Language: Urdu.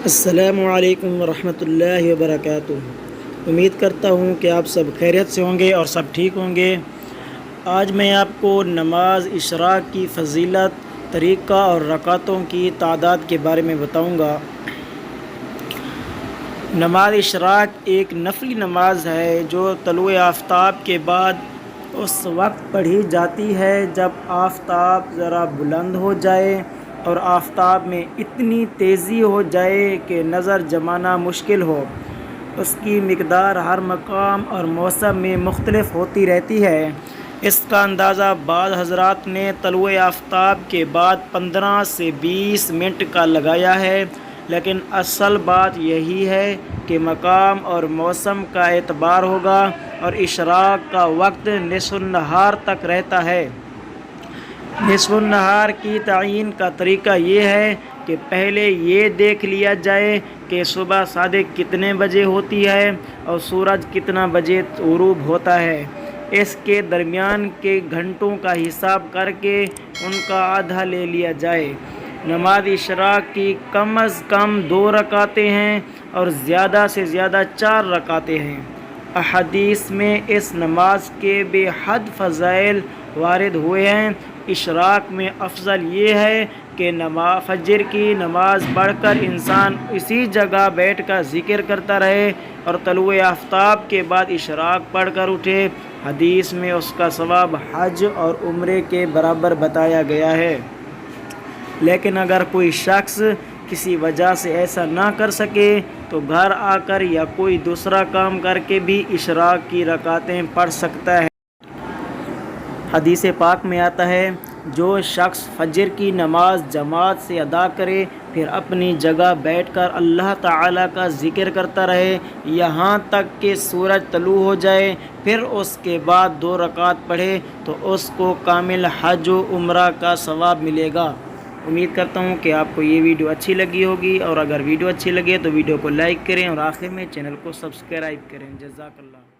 السلام علیکم ورحمۃ اللہ وبرکاتہ۔ امید کرتا ہوں کہ آپ سب خیریت سے ہوں گے اور سب ٹھیک ہوں گے۔ آج میں آپ کو نماز اشراق کی فضیلت، طریقہ اور رکعتوں کی تعداد کے بارے میں بتاؤں گا۔ نماز اشراق ایک نفلی نماز ہے جو طلوع آفتاب کے بعد اس وقت پڑھی جاتی ہے جب آفتاب ذرا بلند ہو جائے اور آفتاب میں اتنی تیزی ہو جائے کہ نظر جمانا مشکل ہو۔ اس کی مقدار ہر مقام اور موسم میں مختلف ہوتی رہتی ہے۔ اس کا اندازہ بعض حضرات نے طلوع آفتاب کے بعد 15 سے 20 منٹ کا لگایا ہے، لیکن اصل بات یہی ہے کہ مقام اور موسم کا اعتبار ہوگا اور اشراق کا وقت نصف النہار تک رہتا ہے۔ نصف النہار کی تعیین کا طریقہ یہ ہے کہ پہلے یہ دیکھ لیا جائے کہ صبح صادق کتنے بجے ہوتی ہے اور سورج کتنا بجے غروب ہوتا ہے۔ اس کے درمیان کے گھنٹوں کا حساب کر کے ان کا آدھا لے لیا جائے۔ نماز اشراق کی کم از کم 2 رکعتیں ہیں اور زیادہ سے زیادہ 4 رکعتیں ہیں۔ احادیث میں اس نماز کے بے حد فضائل وارد ہوئے ہیں۔ اشراق میں افضل یہ ہے کہ فجر کی نماز پڑھ کر انسان اسی جگہ بیٹھ کر ذکر کرتا رہے اور طلوع آفتاب کے بعد اشراق پڑھ کر اٹھے۔ حدیث میں اس کا ثواب حج اور عمرے کے برابر بتایا گیا ہے۔ لیکن اگر کوئی شخص کسی وجہ سے ایسا نہ کر سکے تو گھر آ کر یا کوئی دوسرا کام کر کے بھی اشراق کی رکعتیں پڑھ سکتا ہے۔ حدیث پاک میں آتا ہے، جو شخص فجر کی نماز جماعت سے ادا کرے پھر اپنی جگہ بیٹھ کر اللہ تعالیٰ کا ذکر کرتا رہے یہاں تک کہ سورج طلوع ہو جائے، پھر اس کے بعد 2 رکعت پڑھے تو اس کو کامل حج و عمرہ کا ثواب ملے گا۔ امید کرتا ہوں کہ آپ کو یہ ویڈیو اچھی لگی ہوگی، اور اگر ویڈیو اچھی لگے تو ویڈیو کو لائک کریں اور آخر میں چینل کو سبسکرائب کریں۔ جزاک اللہ۔